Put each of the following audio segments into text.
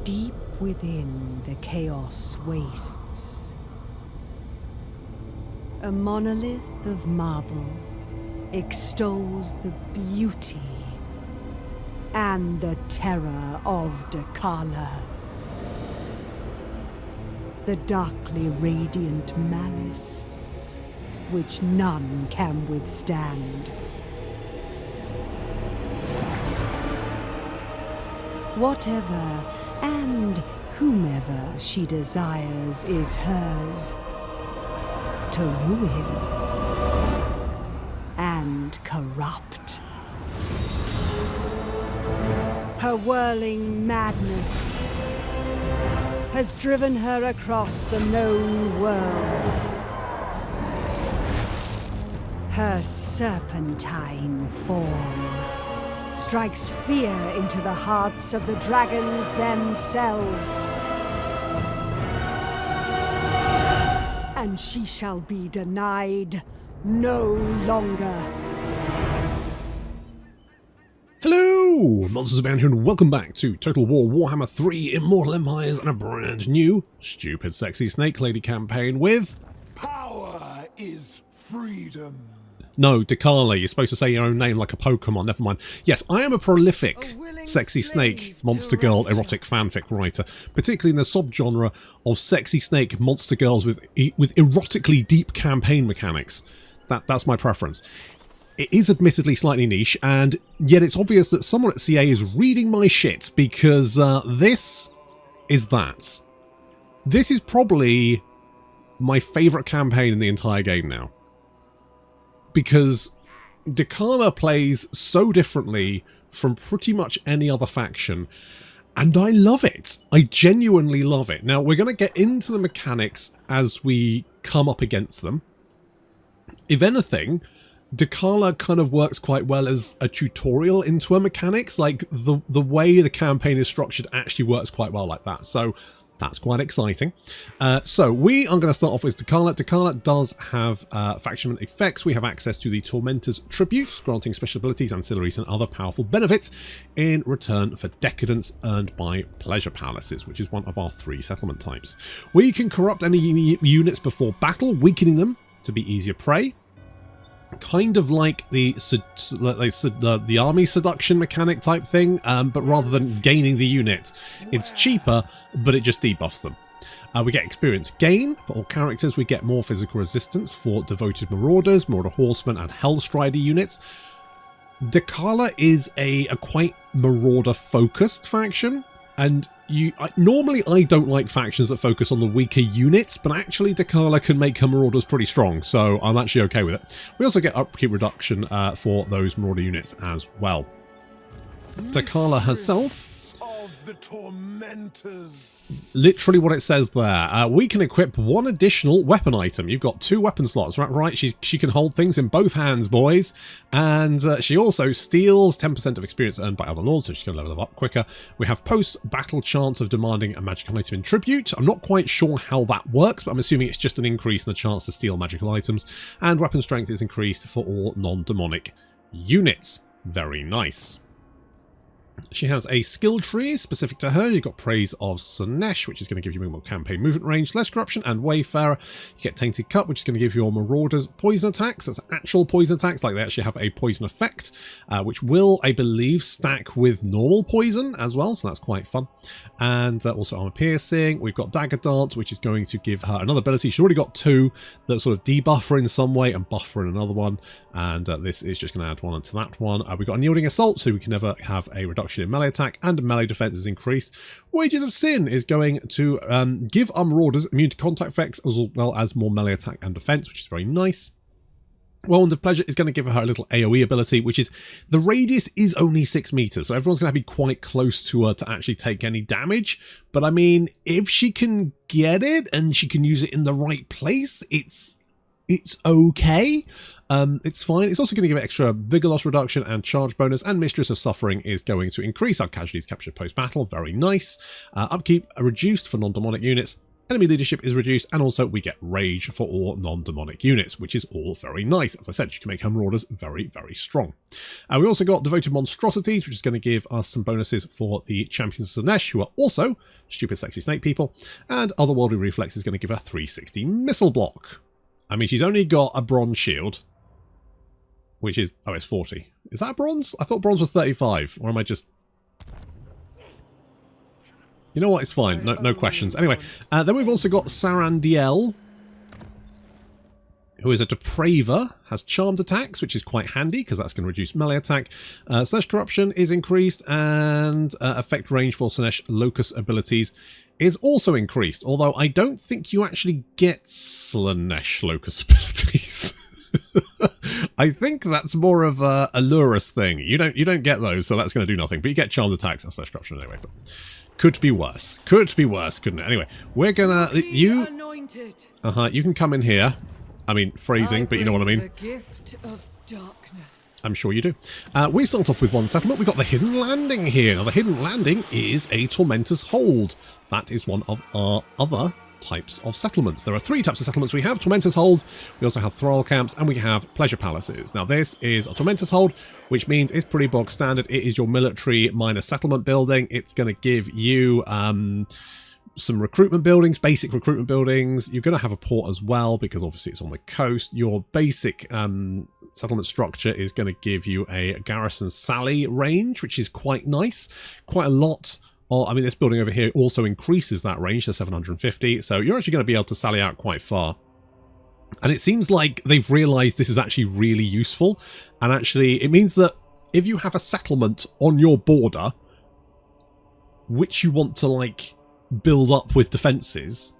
Deep within the chaos wastes, a monolith of marble extols the beauty and the terror of Dechala. The darkly radiant malice which none can withstand. Whatever and whomever she desires is hers to ruin and corrupt. Her whirling madness has driven her across the known world. Her serpentine form strikes fear into the hearts of the dragons themselves. And she shall be denied no longer. Hello, Monsters Abound here, and welcome back to Total War Warhammer 3 Immortal Empires and a brand new Stupid Sexy Snake Lady campaign with... Power is freedom. No, Dechala, you're supposed to say your own name like a Pokemon, never mind. Yes, I am a prolific sexy snake, monster girl, erotic fanfic writer, particularly in the subgenre of sexy snake monster girls with erotically deep campaign mechanics. That's my preference. It is admittedly slightly niche, and yet it's obvious that someone at CA is reading my shit, because this is that. This is probably my favourite campaign in the entire game now. Because Dechala plays so differently from pretty much any other faction, and I love it. I genuinely love it. Now, we're going to get into the mechanics as we come up against them. If anything, Dechala kind of works quite well as a tutorial into her mechanics. Like, the way the campaign is structured actually works quite well like that. So that's quite exciting. So we are going to start off with Dechala. Dechala does have faction effects. We have access to the Tormentor's Tributes, granting special abilities, ancillaries, and other powerful benefits in return for decadence earned by Pleasure Palaces, which is one of our 3 settlement types. We can corrupt any units before battle, weakening them to be easier prey. Kind of like the army seduction mechanic type thing, but rather than gaining the unit, it's cheaper, but it just debuffs them. We get experience gain for all characters. We get more physical resistance for devoted marauders, marauder horsemen, and hellstrider units. Dechala is a quite marauder focused faction, and normally I don't like factions that focus on the weaker units, but actually Dechala can make her marauders pretty strong, so I'm actually okay with it. We also get upkeep reduction for those marauder units as well. Dechala herself, The tormentors. literally what it says there. We can equip 1 additional weapon item. You've got 2 weapon slots, right? She can hold things in both hands, boys. And she also steals 10% of experience earned by other lords, so she can level them up quicker. We have post-battle chance of demanding a magical item in tribute. I'm not quite sure how that works, but I'm assuming it's just an increase in the chance to steal magical items. And weapon strength is increased for all non-demonic units. Very nice. She has a skill tree specific to her. You've got Praise of Slanesh, which is going to give you more campaign movement range, less corruption, and Wayfarer. You get Tainted Cup, which is going to give your marauders poison attacks. That's actual poison attacks, like they actually have a poison effect, which will, I believe, stack with normal poison as well, so that's quite fun. And also armor piercing. We've got Dagger Dance, which is going to give her another ability. She's already got 2 that sort of debuff her in some way and buff her in another one. And this is just going to add 1 onto that one. We've got Unyielding Assault, so we can never have a reduction in melee attack, and melee defense is increased. Wages of Sin is going to give our marauders immune to contact effects, as well as more melee attack and defense, which is very nice. Wand of Pleasure is going to give her a little AoE ability, which is, the radius is only 6 meters, so everyone's going to be quite close to her to actually take any damage. But I mean, if she can get it and she can use it in the right place, it's okay. It's fine. It's also going to give it extra vigor loss reduction and charge bonus, and Mistress of Suffering is going to increase our casualties captured post-battle. Very nice. Upkeep reduced for non-demonic units. Enemy leadership is reduced, and also we get rage for all non-demonic units, which is all very nice. As I said, you can make her marauders very, very strong. We also got devoted monstrosities, which is going to give us some bonuses for the champions of Slaanesh, who are also stupid sexy snake people, and otherworldly reflex is going to give her 360 missile block. I mean, she's only got a bronze shield, which is, oh, it's 40. Is that a bronze? I thought bronze was 35, or am I just... You know what, it's fine, no questions. Anyway, then we've also got Sarandiel, who is a Depraver, has charmed attacks, which is quite handy, because that's going to reduce melee attack. Slaanesh corruption is increased, and effect range for Slaanesh locus abilities is also increased, although I don't think you actually get Slaanesh locus abilities. I think that's more of a Lurus thing. You don't get those, so that's going to do nothing, but you get charmed attacks and Slaanesh corruption anyway. But could be worse. Could be worse, couldn't it? Anyway, we're gonna... You can come in here. I mean, phrasing, but you know what I mean. The gift of darkness. I'm sure you do. We start off with one settlement. We've got the Hidden Landing here. Now, the Hidden Landing is a Tormentor's Hold. That is one of our other types of settlements. There are 3 types of settlements we have. Tormentor's Holds, we also have Thrall Camps, and we have Pleasure Palaces. Now, this is a Tormentor's Hold, which means it's pretty bog standard. It is your military minor settlement building. It's going to give you some recruitment buildings, basic recruitment buildings. You're going to have a port as well, because obviously it's on the coast. Your basic settlement structure is going to give you a garrison sally range, which is quite nice. Quite a lot. I mean, this building over here also increases that range to 750, so you're actually going to be able to sally out quite far. And it seems like they've realised this is actually really useful, and actually it means that if you have a settlement on your border, which you want to, like, build up with defences,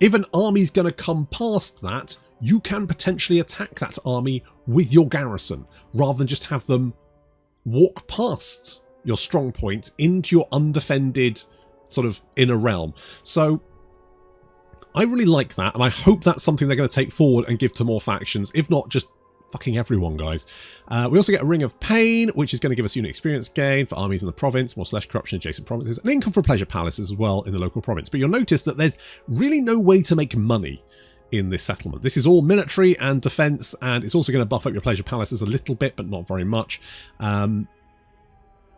if an army's going to come past that, you can potentially attack that army with your garrison, rather than just have them walk past your strong point into your undefended sort of inner realm. So I really like that, and I hope that's something they're going to take forward and give to more factions, if not just fucking everyone, guys. We also get a Ring of Pain, which is going to give us unit experience gain for armies in the province, more Slaanesh corruption in adjacent provinces, and income for Pleasure Palaces as well in the local province. But you'll notice that there's really no way to make money in this settlement. This is all military and defense, and it's also going to buff up your Pleasure Palaces a little bit, but not very much.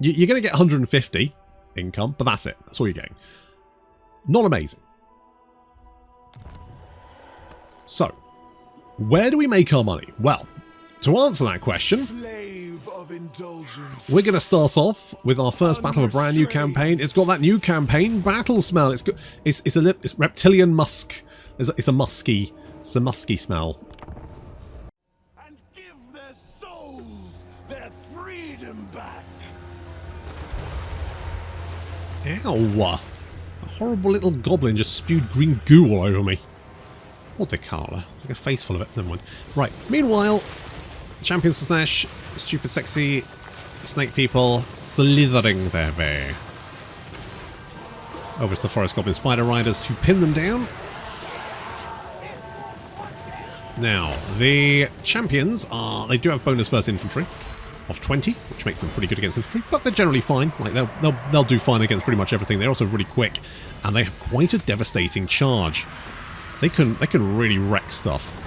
You're going to get 150 income, but that's it. That's all you're getting. Not amazing. So, where do we make our money? Well, to answer that question, we're going to start off with our first battle of a brand new campaign. It's got that new campaign battle smell. It's reptilian musk. It's a musky smell. And give their souls their freedom back. Ow! A horrible little goblin just spewed green goo all over me. Or Dechala. Like a face full of it. Never mind. Right. Meanwhile, champions of Slaanesh, stupid sexy snake people, slithering their way over to the Forest Goblin Spider Riders to pin them down. Now, the champions they do have bonus versus infantry of 20, which makes them pretty good against infantry, but they're generally fine. Like they'll do fine against pretty much everything. They're also really quick, and they have quite a devastating charge. They can really wreck stuff.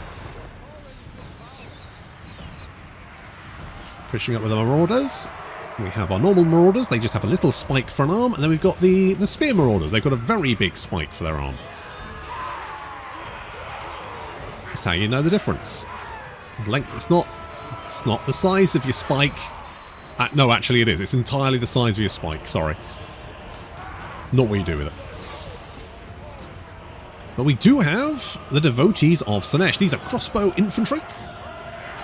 Pushing up with the Marauders. We have our normal Marauders. They just have a little spike for an arm, and then we've got the Spear Marauders. They've got a very big spike for their arm. That's how you know the difference. It's not the size of your spike. No, actually it is. It's entirely the size of your spike. Sorry. Not what you do with it. But we do have the Devotees of Slaanesh. These are crossbow infantry.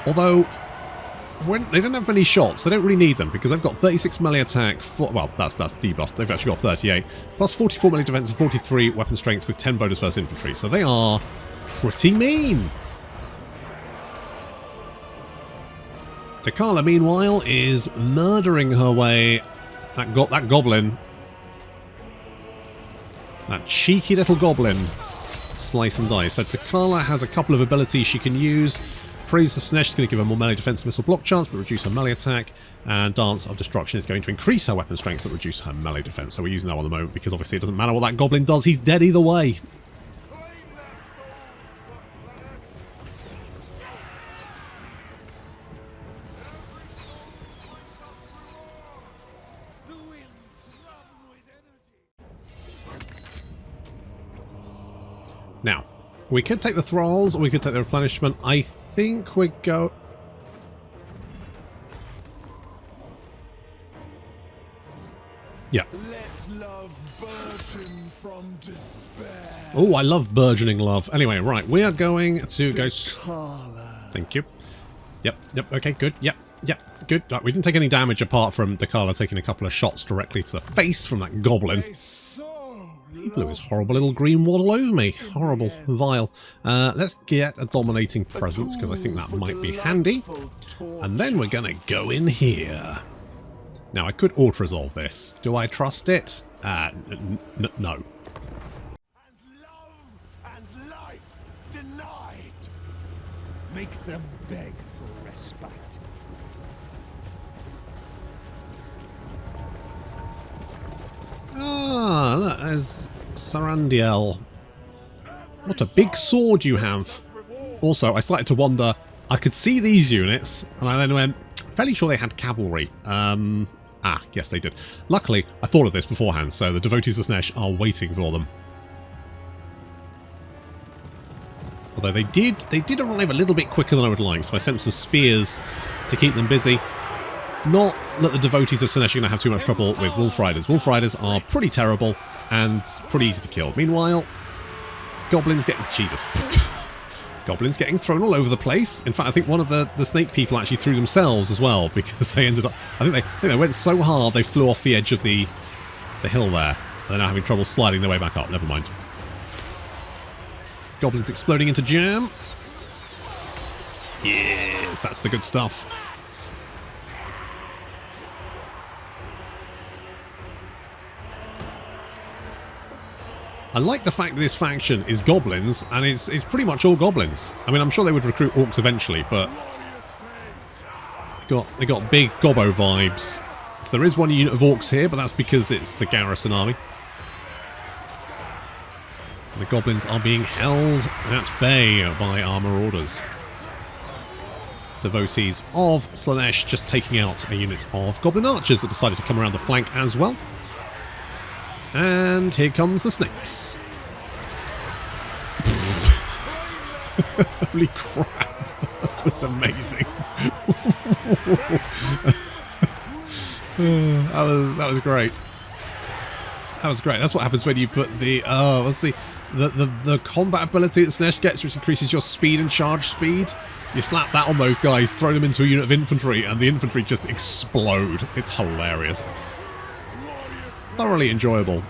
Although, they don't have many shots. They don't really need them because they've got 36 melee attack. Well, that's debuffed. They've actually got 38. Plus 44 melee defense and 43 weapon strength with 10 bonus versus infantry. So they are pretty mean. Dechala, meanwhile, is murdering her way. That goblin. That cheeky little goblin. Slice and dice. So Dechala has a couple of abilities she can use. Praise the Slaanesh is going to give her more melee defense and missile block chance, but reduce her melee attack. And Dance of Destruction is going to increase her weapon strength, but reduce her melee defense. So we're using that one at the moment because obviously it doesn't matter what that goblin does. He's dead either way. Now, we could take the thralls, or we could take the replenishment. I think we go... Yeah. Let love burgeon from despair. Oh, I love burgeoning love. Anyway, right, we are going to go... Dechala. Thank you. Yep, okay, good, yep, good. Right, we didn't take any damage apart from Dechala taking a couple of shots directly to the face from that goblin. He blew his horrible little green waddle over me. Horrible, vile. Let's get a dominating presence, because I think that might be handy. And then we're going to go in here. Now, I could auto-resolve this. Do I trust it? No. And love and life denied. Make them beg for respite. Ah, look, there's Sarandiel. What a big sword you have. Also, I started to wonder, I could see these units, and I then went, fairly sure they had cavalry. Yes they did. Luckily, I thought of this beforehand, so the devotees of Slaanesh are waiting for them. Although they did arrive a little bit quicker than I would like, so I sent some spears to keep them busy. Not that the devotees of Slaanesh are going to have too much trouble with Wolf Riders. Wolf Riders are pretty terrible and pretty easy to kill. Meanwhile, goblins getting... Jesus. Goblins getting thrown all over the place. In fact, I think one of the snake people actually threw themselves as well, because they ended up... I think they went so hard they flew off the edge of the hill there. They're now having trouble sliding their way back up. Never mind. Goblins exploding into jam. Yes, that's the good stuff. I like the fact that this faction is goblins, and it's pretty much all goblins. I mean, I'm sure they would recruit orcs eventually, but they got big gobbo vibes. So there is one unit of orcs here, but that's because it's the garrison army. The goblins are being held at bay by armor orders. Devotees of Slaanesh just taking out a unit of goblin archers that decided to come around the flank as well. And here comes the snakes. Holy crap. That was amazing. that was great. That was great. That's what happens when you put the what's the combat ability that Slaanesh gets, which increases your speed and charge speed. You slap that on those guys, throw them into a unit of infantry, and the infantry just explode. It's hilarious. Thoroughly enjoyable.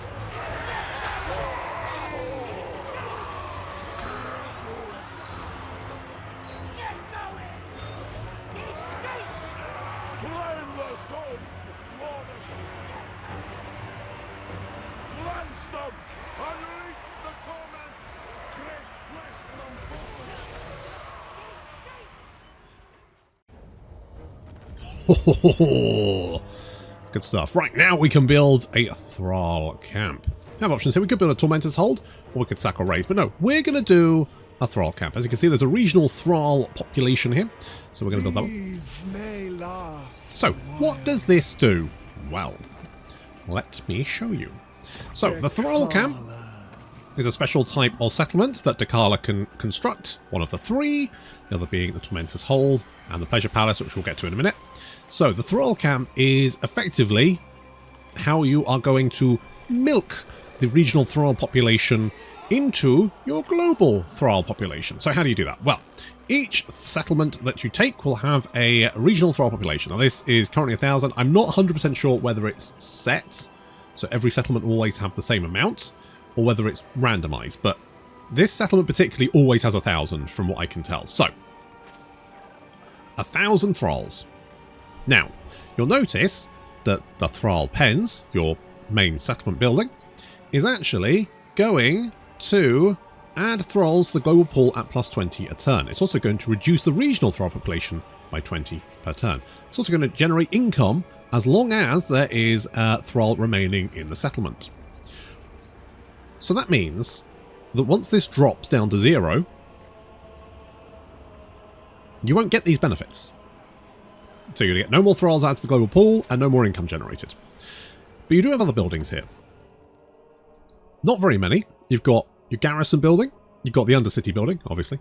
Good stuff. Right, now we can build a Thrall camp. We have options here. We could build a Tormentor's Hold, or we could sack or raise. But no, we're going to do a Thrall camp. As you can see, there's a regional Thrall population here. So we're going to build that one. So, what does this do? Well, let me show you. So, the Thrall camp is a special type of settlement that Dechala can construct. One of the three, the other being the Tormentor's Hold and the Pleasure Palace, which we'll get to in a minute. So the Thrall camp is effectively how you are going to milk the regional Thrall population into your global Thrall population. So how do you do that? Well, each settlement that you take will have a regional Thrall population. Now this is currently 1,000. I'm not 100% sure whether it's set, so every settlement will always have the same amount, or whether it's randomized. But this settlement particularly always has 1,000 from what I can tell. So 1,000 Thralls. Now, you'll notice that the Thrall Pens, your main settlement building, is actually going to add Thralls to the global pool at +20 a turn. It's also going to reduce the regional Thrall population by 20 per turn. It's also going to generate income as long as there is a Thrall remaining in the settlement. So that means that once this drops down to 0, you won't get these benefits. So you're going to get no more Thralls added to the global pool and no more income generated. But you do have other buildings here. Not very many. You've got your garrison building, You've got the Undercity building, obviously.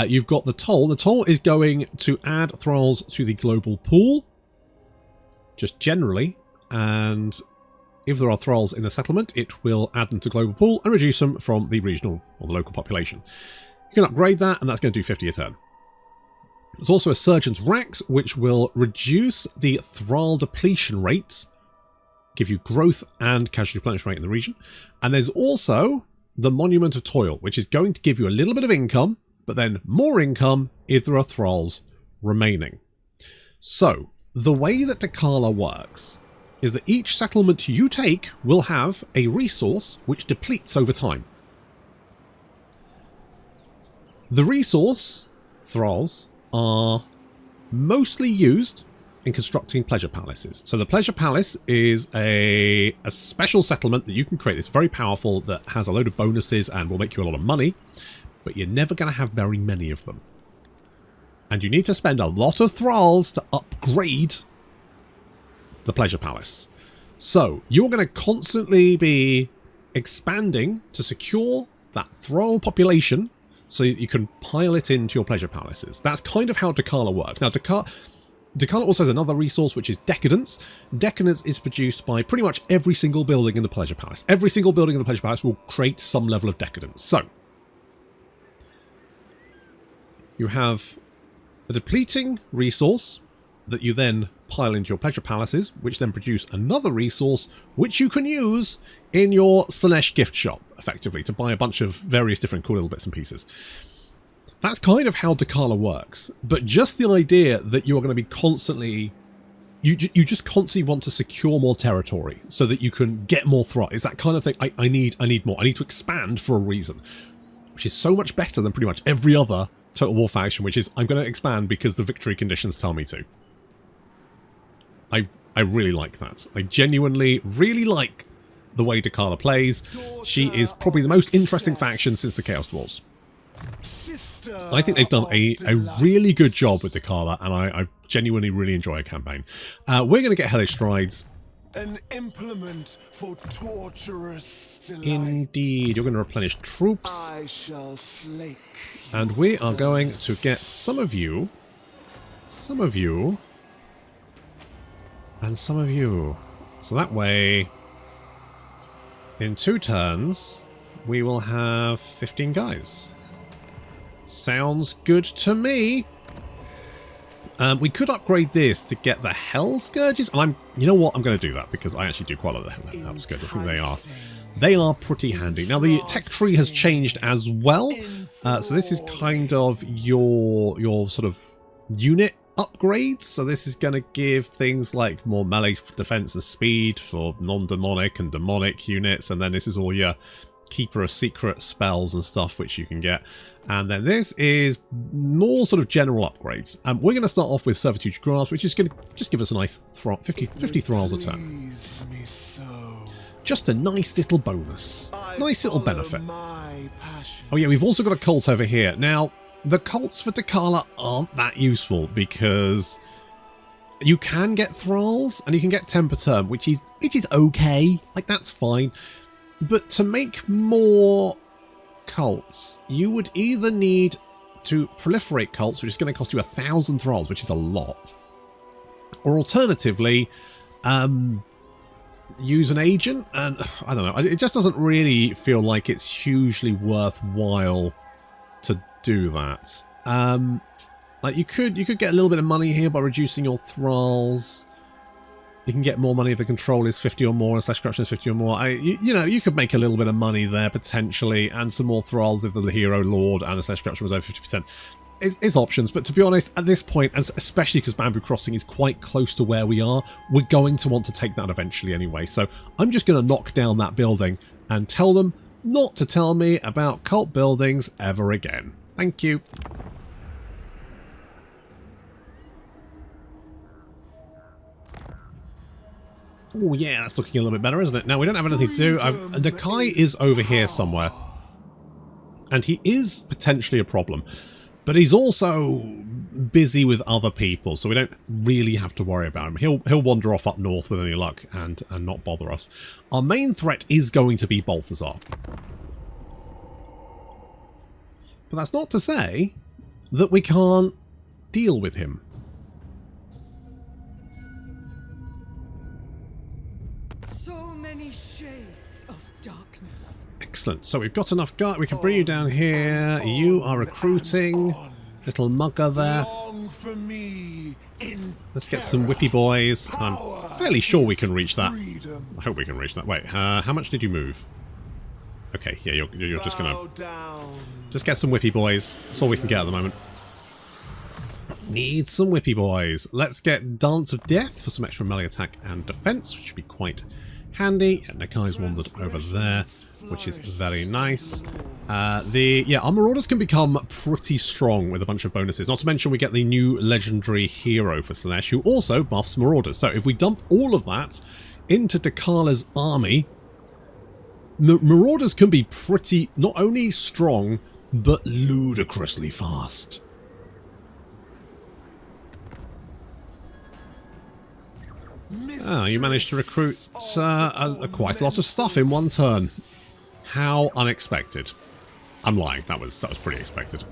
You've got the toll. The toll is going to add thralls to the global pool, just generally, and if there are thralls in the settlement, it will add them to global pool and reduce them from the regional or the local population. You can upgrade that, and that's going to do 50 a turn. There's also a Surgeon's Rex, which will reduce the thrall depletion rate, give you growth and casualty replenishment rate in the region. And there's also the Monument of Toil, which is going to give you a little bit of income, but then more income if there are thralls remaining. So, the way that Dechala works is that each settlement you take will have a resource which depletes over time. The resource, thralls, are mostly used in constructing pleasure palaces. So the pleasure palace is a special settlement that you can create. It's very powerful, that has a load of bonuses and will make you a lot of money, but you're never going to have very many of them. And you need to spend a lot of thralls to upgrade the pleasure palace. So you're going to constantly be expanding to secure that thrall population so you can pile it into your pleasure palaces. That's kind of how Dechala works. Now, Dechala also has another resource, which is Decadence. Decadence is produced by pretty much every single building in the pleasure palace. Every single building in the pleasure palace will create some level of decadence. So, you have a depleting resource that you then pile into your pleasure palaces, which then produce another resource which you can use in your Slaanesh gift shop, effectively, to buy a bunch of various different cool little bits and pieces. That's kind of how Dechala works, but just the idea that you are going to be constantly... You just constantly want to secure more territory so that you can get more thrall. It's that kind of thing. I need more. I need to expand for a reason, which is so much better than pretty much every other Total War faction, which is I'm going to expand because the victory conditions tell me to. I really like that. I genuinely really like the way Dechala plays. She is probably the most interesting faction since the Chaos Dwarves. I think they've done a really good job with Dechala, and I genuinely really enjoy a campaign. We're going to get Hellish Strides. An implement for torturous delight. Indeed, you're going to replenish troops. I shall slake. And we are going to get some of you, and some of you. So that way, in 2 turns, we will have 15 guys. Sounds good to me. We could upgrade this to get the Hell Scourges, and you know what? I'm going to do that because I actually do quite a lot of the Hell Scourges. I think they are pretty handy. Now the tech tree has changed as well, so this is kind of your sort of unit upgrades. So this is going to give things like more melee defense and speed for non-demonic and demonic units, and then this is all your Keeper of Secret spells and stuff which you can get. And then this is more sort of general upgrades. We're going to start off with Servitude Grasp, which is going to just give us a nice 50 thralls a turn. Just a nice little bonus. Nice little benefit. Oh yeah, we've also got a cult over here. Now, the cults for Dechala aren't that useful because you can get thralls and you can get 10 per turn, which is okay. Like, that's fine. But to make more cults, you would either need to proliferate cults, which is going to cost you 1,000 thralls, which is a lot, or alternatively, use an agent. And I don't know, it just doesn't really feel like it's hugely worthwhile to do that. Like you could get a little bit of money here by reducing your thralls. You can get more money if the control is 50 or more and slash corruption is 50 or more. You know, you could make a little bit of money there potentially, and some more thralls if the hero lord and the slash corruption was over 50%. It's options, but to be honest, at this point, especially because Bamboo Crossing is quite close to where we are, we're going to want to take that eventually anyway. So I'm just going to knock down that building and tell them not to tell me about cult buildings ever again. Thank you. Oh yeah, that's looking a little bit better, isn't it? Now, we don't have anything to do. Nakai is over here somewhere. And he is potentially a problem. But he's also busy with other people, so we don't really have to worry about him. He'll wander off up north with any luck and not bother us. Our main threat is going to be Balthazar. But that's not to say that we can't deal with him. So many shades of darkness. Excellent. So we've got enough guard. We can bring you down here. You are recruiting. Little mugger there. Long for me in Let's get some whippy boys. I'm fairly sure we can reach that. freedom. I hope we can reach that. Wait, how much did you move? Okay, yeah, you're just gonna Bow down. just get some whippy boys. That's all we can get at the moment. Need some whippy boys. Let's get Dance of Death for some extra melee attack and defense, which should be quite handy. And Nakai's wandered over there, which is very nice. Our Marauders can become pretty strong with a bunch of bonuses. Not to mention we get the new legendary hero for Slanesh, who also buffs Marauders. So if we dump all of that into Decala's army, Marauders can be pretty, not only strong, but ludicrously fast. Ah, you managed to recruit quite a lot of stuff in one turn. How unexpected. I'm lying, that was pretty expected.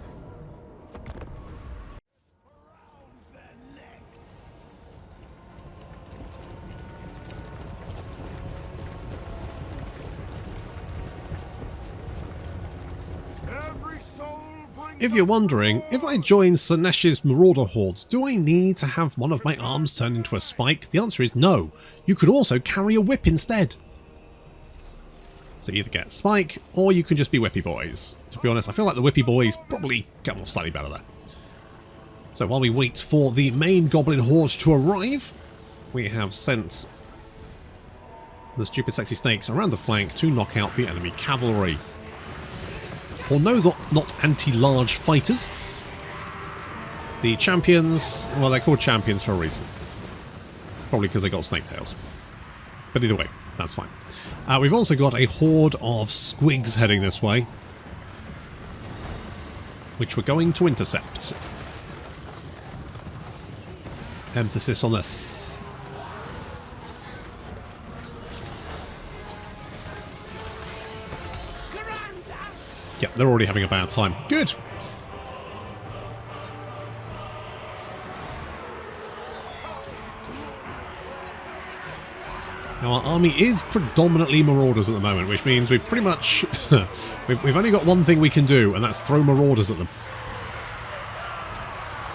If you're wondering, if I join Slanesh's Marauder Hordes, do I need to have one of my arms turned into a spike? The answer is no. You could also carry a whip instead. So you either get Spike, or you can just be Whippy Boys. To be honest, I feel like the Whippy Boys probably come off slightly better there. So while we wait for the main Goblin Horde to arrive, we have sent the stupid sexy snakes around the flank to knock out the enemy cavalry. Or no, not anti-large fighters. The champions, well, they're called champions for a reason. Probably because they got snake tails. But either way, that's fine. We've also got a horde of squigs heading this way, which we're going to intercept. Emphasis on this. Yeah, they're already having a bad time. Good! Now our army is predominantly Marauders at the moment, which means we've pretty much... we've only got one thing we can do, and that's throw Marauders at them.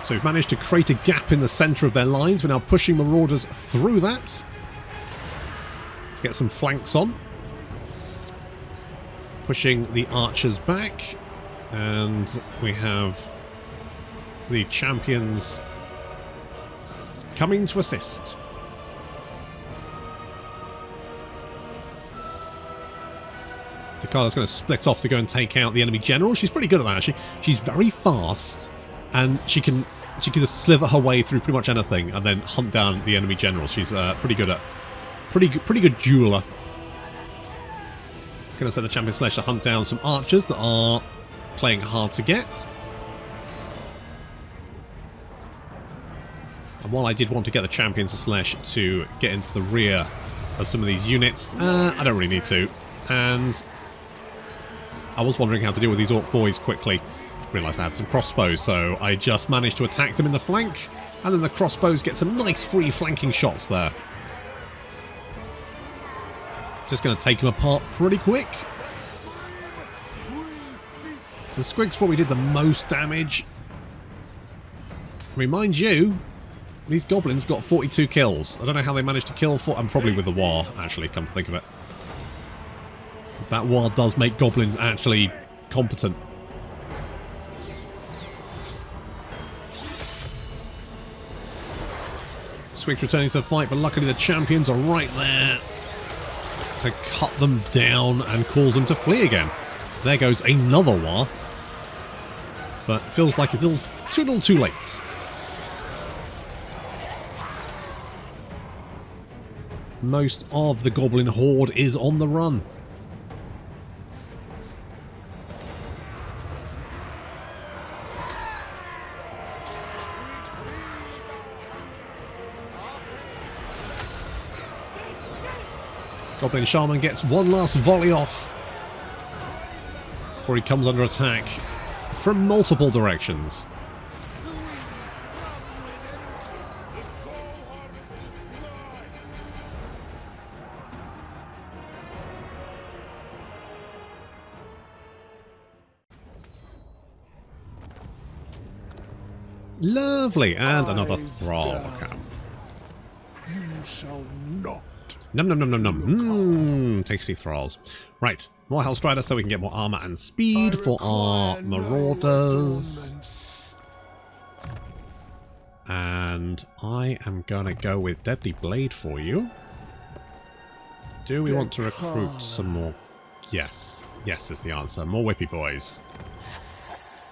So we've managed to create a gap in the centre of their lines. We're now pushing Marauders through that to get some flanks on. Pushing the archers back, and we have the champions coming to assist. Decala's going to split off to go and take out the enemy general. She's pretty good at that, actually. She's very fast, and she can just slither her way through pretty much anything and then hunt down the enemy general. She's pretty good at pretty good jeweler. Going to send the champion Slash to hunt down some archers that are playing hard to get. And while I did want to get the champions of Slash to get into the rear of some of these units, I don't really need to. And I was wondering how to deal with these orc boys quickly. Realised I had some crossbows, so I just managed to attack them in the flank, and then the crossbows get some nice free flanking shots there. Just going to take them apart pretty quick. The squigs probably did the most damage. I mean, mind you, these goblins got 42 kills. I don't know how they managed to kill I'm probably with the war, actually, come to think of it. That war does make goblins actually competent. Squigs returning to the fight, but luckily the champions are right there to cut them down and cause them to flee again. There goes another war. But it feels like it's a little too late. Most of the Goblin Horde is on the run. Goblin Shaman gets one last volley off before he comes under attack from multiple directions. Lovely, and another Thrall camp. You shall not. Num num num num num. Tasty Thralls. Right, more Hellstrider so we can get more armor and speed for our Marauders. And I am gonna go with Deadly Blade for you. Do we want to recruit some more? Yes. Yes is the answer. More Whippy Boys.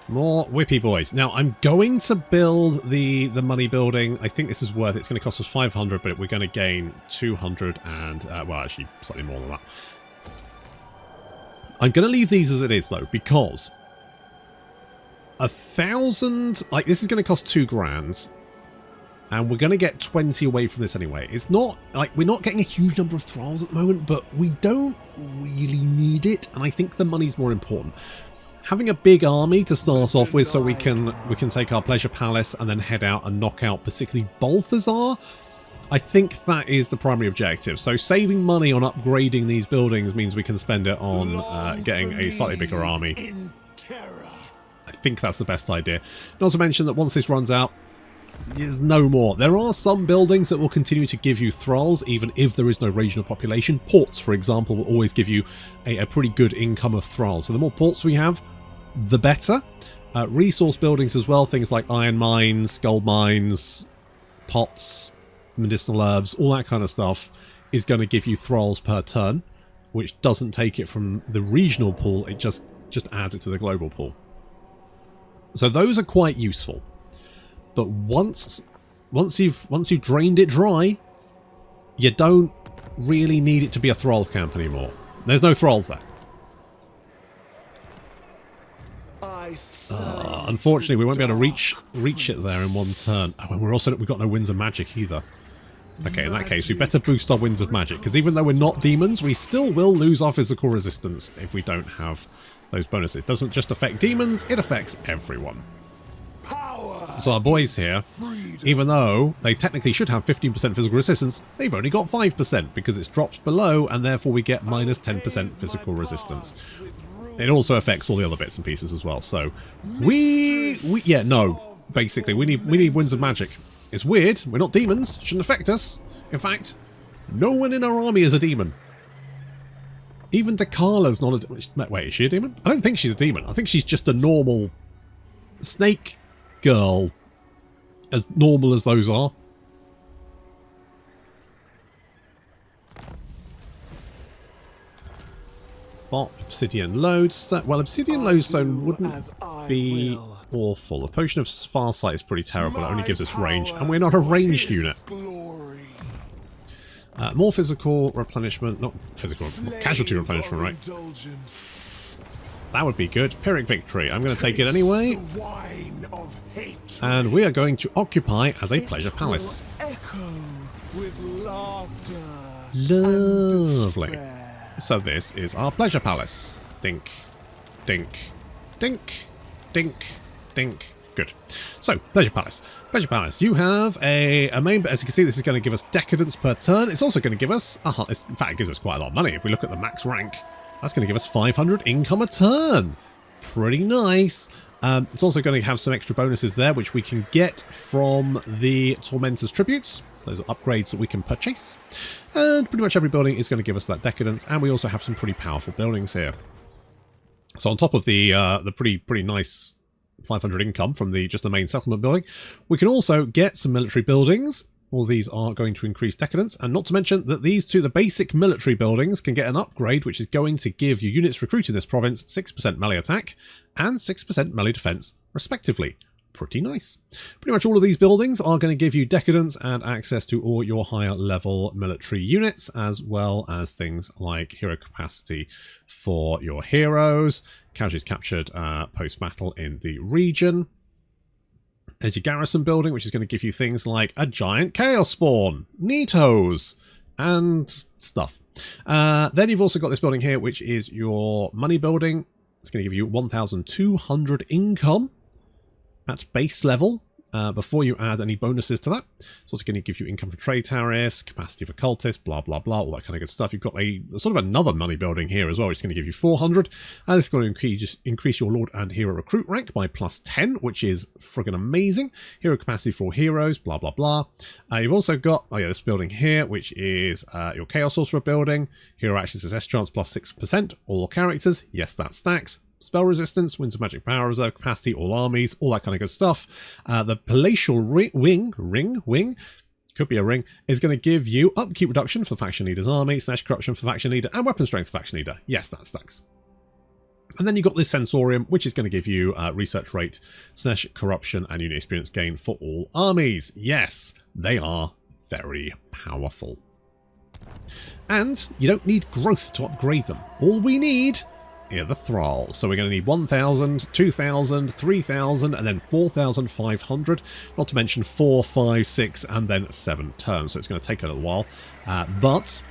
More Whippy Boys. Now, I'm going to build the money building. I think this is worth it. It's going to cost us 500, but we're going to gain 200 and, well, actually, slightly more than that. I'm going to leave these as it is, though, because 1,000... Like, this is going to cost 2 grand, and we're going to get 20 away from this anyway. It's not... Like, we're not getting a huge number of thralls at the moment, but we don't really need it, and I think the money's more important. Having a big army to start off with so we can take our Pleasure Palace and then head out and knock out particularly Balthazar, I think that is the primary objective. So saving money on upgrading these buildings means we can spend it on getting a slightly bigger army. I think that's the best idea. Not to mention that once this runs out, there's no more. There are some buildings that will continue to give you thralls even if there is no regional population. Ports, for example, will always give you a pretty good income of thralls. So the more ports we have, the better. Resource buildings as well, things like iron mines, gold mines, pots, medicinal herbs, all that kind of stuff is going to give you thralls per turn, which doesn't take it from the regional pool, it just adds it to the global pool. So those are quite useful. But once you've drained it dry, you don't really need it to be a thrall camp anymore. There's no thralls there. Unfortunately, we won't be able to reach it there in one turn. Oh, and we've got no winds of magic either. Okay, in that case, we better boost our winds of magic, because even though we're not demons, we still will lose our physical resistance if we don't have those bonuses. It doesn't just affect demons, it affects everyone. So our boys here, even though they technically should have 15% physical resistance, they've only got 5% because it's dropped below, and therefore we get minus 10% physical resistance. It also affects all the other bits and pieces as well. So basically we need winds of magic. It's weird. We're not demons. Shouldn't affect us. In fact, no one in our army is a demon. Even Decala's not a... Wait, is she a demon? I don't think she's a demon. I think she's just a normal snake girl. As normal as those are. Obsidian Lodestone. Well, Obsidian Lodestone wouldn't be awful. The Potion of Farsight is pretty terrible. It only gives us range, and we're not a ranged unit. More physical replenishment, not physical, casualty replenishment, right? That would be good. Pyrrhic Victory. I'm going to take it anyway. And we are going to occupy as a Pleasure Palace. Lovely. So this is our Pleasure Palace. Dink, dink, dink, dink, dink. Good. So, Pleasure Palace. Pleasure Palace, you have a main... As you can see, this is going to give us decadence per turn. It's also going to give us... in fact, it gives us quite a lot of money. If we look at the max rank, that's going to give us 500 income a turn. Pretty nice. It's also going to have some extra bonuses there, which we can get from the Tormentor's Tributes. Those are upgrades that we can purchase. And pretty much every building is going to give us that decadence, and we also have some pretty powerful buildings here. So on top of the pretty nice 500 income from just the main settlement building, we can also get some military buildings. All these are going to increase decadence, and not to mention that these two, the basic military buildings, can get an upgrade which is going to give you units recruited in this province 6% melee attack and 6% melee defense, respectively. Pretty nice. Pretty much all of these buildings are going to give you decadence and access to all your higher level military units, as well as things like hero capacity for your heroes, casualties captured post-battle in the region. There's your garrison building, which is going to give you things like a giant chaos spawn, neatos, and stuff. Then you've also got this building here, which is your money building. It's going to give you 1,200 income at base level. Before you add any bonuses to that. It's also going to give you income for trade tariffs, capacity for cultists, blah, blah, blah, all that kind of good stuff. You've got a sort of another money building here as well, which is going to give you 400. And it's going to increase your Lord and Hero recruit rank by +10, which is friggin' amazing. Hero capacity for heroes, blah, blah, blah. You've also got, this building here, which is your Chaos Sorcerer building. Hero Action Success Chance +6%. All characters, yes, that stacks. Spell resistance, Winds of Magic Power Reserve capacity, all armies, all that kind of good stuff. The Palatial Wing, could be a ring, is going to give you upkeep reduction for faction leader's army, / corruption for faction leader, and weapon strength for faction leader. Yes, that stacks. And then you've got this Sensorium, which is going to give you research rate, / corruption, and unit experience gain for all armies. Yes, they are very powerful. And you don't need growth to upgrade them. All we need are the Thralls. So we're going to need 1,000, 2,000, 3,000, and then 4,500. Not to mention 4, 5, 6, and then 7 turns. So it's going to take a little while. But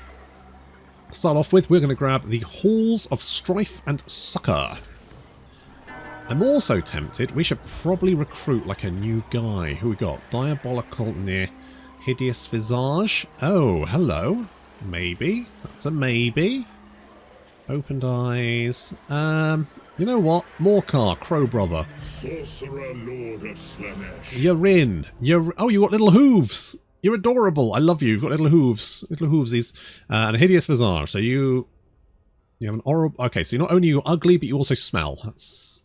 to start off with, we're going to grab the Halls of Strife and Succor. I'm also tempted, we should probably recruit like a new guy. Who we got? Diabolical, Hideous Visage. Oh, hello. Maybe. That's a maybe. Opened eyes. You know what? Morcar, Crow Brother. Sorcerer Lord of Slanesh. You're in. Oh, you got little hooves. You're adorable. I love you. You've got little hooves. Little hoovesies. And a Hideous Visage. So you have an oral. Okay, so not only you're ugly, but you also smell. That's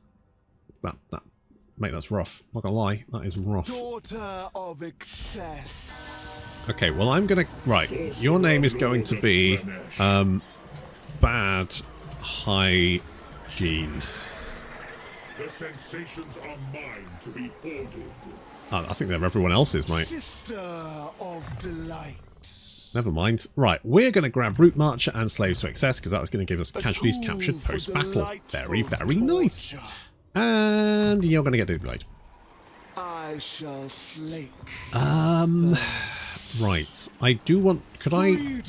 mate, that's rough. Not gonna lie, that is rough. Daughter of excess. Okay, well I'm gonna your name is going to be Bad Hygiene. The sensations are mine to be hoarded. I think they're everyone else's, mate. Sister of delight. Never mind. Right, we're going to grab Root Marcher and Slaves to Excess, because that is going to give us casualties captured post-battle. Very, very nice. And you're going to get Dublade. I shall slake. Right. I do want... Could I...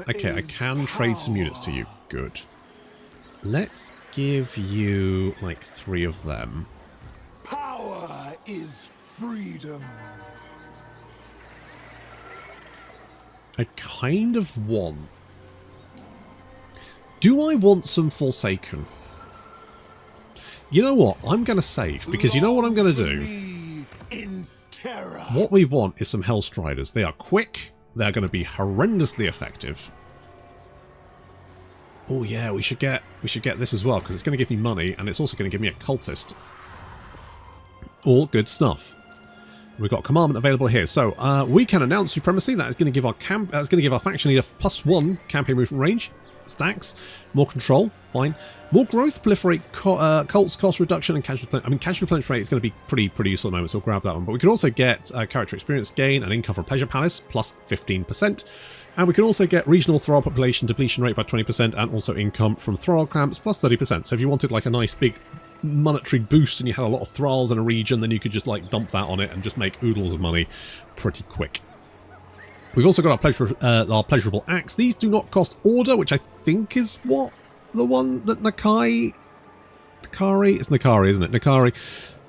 Okay, I can trade some units to you. Good. Let's give you, like, 3 of them. Power is freedom. I kind of want... Do I want some Forsaken? You know what? I'm going to save, because you know what I'm going to do? What we want is some Hellstriders. They are quick. They're going to be horrendously effective. Oh yeah, we should get this as well, because it's going to give me money, and it's also going to give me a cultist. All good stuff. We've got commandment available here, so we can announce supremacy. That is going to give our faction leader +1 campaign movement range, stacks, more control, fine, more growth, proliferate, cults, cost reduction, and casual. I mean, casual replenish rate is going to be pretty useful at the moment, so we'll grab that one. But we can also get character experience gain and income from Pleasure Palace +15%. And we can also get regional Thrall population depletion rate by 20% and also income from Thrall camps +30%. So if you wanted like a nice big monetary boost and you had a lot of Thralls in a region, then you could just like dump that on it and just make oodles of money pretty quick. We've also got our pleasurable axe. These do not cost order, which I think is what the one that Nakari, it's Nakari, isn't it? Nakari.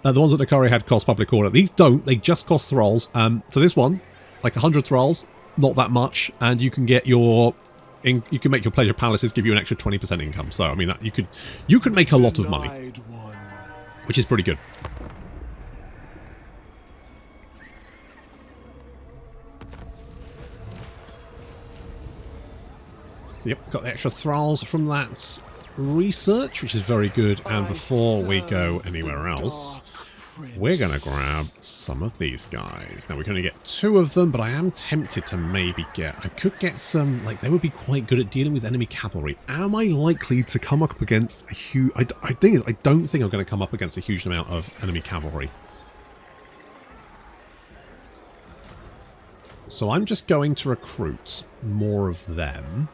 The ones that Nakari had cost public order. These don't. They just cost Thralls. So this one, like 100 Thralls, not that much, and you can get your, you can make your pleasure palaces give you an extra 20% income. So I mean that you could make a lot of money, which is pretty good. Yep, got the extra Thralls from that research, which is very good. And before we go anywhere else, we're going to grab some of these guys. Now, we're going to get 2 of them, but I am tempted to maybe I could get some, like, they would be quite good at dealing with enemy cavalry. Am I likely to come up against a huge... I don't think I'm going to come up against a huge amount of enemy cavalry. So I'm just going to recruit more of them.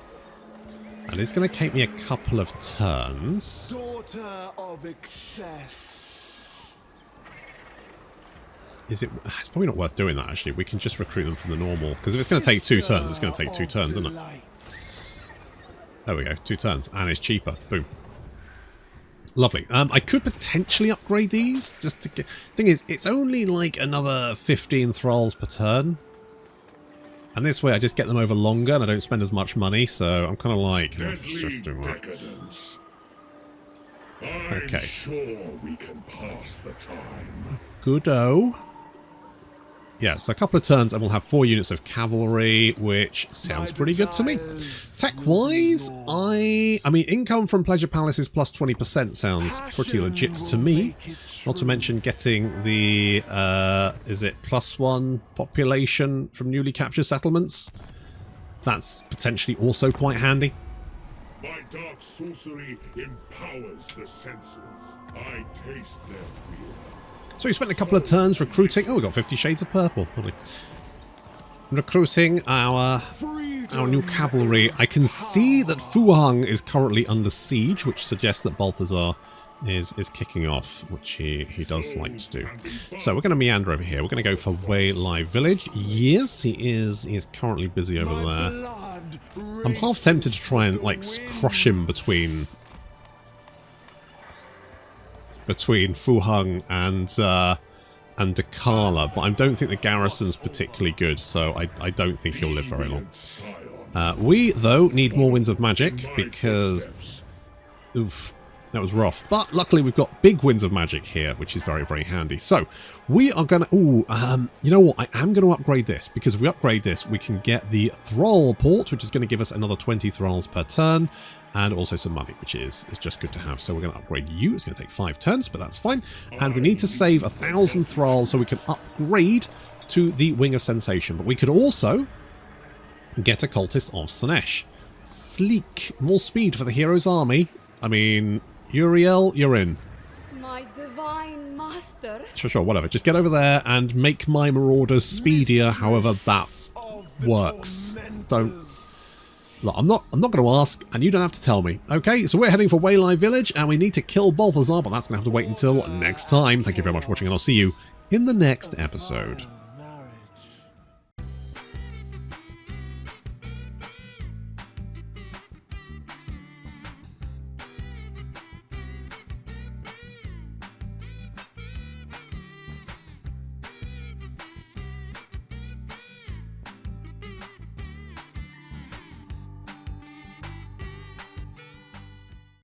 And it's going to take me a couple of turns. Daughter of excess. Is it? It's probably not worth doing that, actually. We can just recruit them from the normal. Because if it's going to take 2 turns, it's going to take 2 turns, isn't it? There we go, 2 turns. And it's cheaper. Boom. Lovely. I could potentially upgrade these just to get... Thing is, it's only like another 15 thralls per turn. And this way I just get them over longer and I don't spend as much money, so I'm kind of like... let's just do that. Decadence. Okay. I'm sure we can pass the time. Good-o. Yeah, so a couple of turns and we'll have 4 units of cavalry, which sounds pretty good to me. Tech-wise, I mean, income from Pleasure Palaces plus 20% sounds pretty legit to me. Not to mention getting the, is it +1 population from newly captured settlements? That's potentially also quite handy. My dark sorcery empowers the senses. I taste their fear. So we spent a couple of turns recruiting... Oh, we got 50 Shades of Purple. Lovely. Recruiting our new cavalry. I can see that Fuhang is currently under siege, which suggests that Balthazar is kicking off, which he does like to do. So we're going to meander over here. We're going to go for Wei Lai Village. Yes, he is currently busy over there. I'm half tempted to try and like crush him between Fuhang and Dechala, but I don't think the garrison's particularly good, so I don't think he'll live very long. We, though, need more Winds of Magic, because... Oof, that was rough. But luckily we've got big Winds of Magic here, which is very, very handy. So, we are going to... Ooh, you know what? I am going to upgrade this, because if we upgrade this, we can get the Thrall port, which is going to give us another 20 Thralls per turn, and also some money, which is just good to have. So we're going to upgrade you. It's going to take 5 turns, but that's fine. And we need to save 1,000 Thralls so we can upgrade to the Wing of Sensation. But we could also get a Cultist of Slaanesh. Sleek. More speed for the hero's army. I mean, Uriel, you're in. My divine master. Sure, whatever. Just get over there and make my marauders speedier, however that works. Don't... Look, I'm not going to ask, and you don't have to tell me. Okay, so we're heading for Wei Lai Village, and we need to kill Balthazar, but that's going to have to wait until next time. Thank you very much for watching, and I'll see you in the next episode.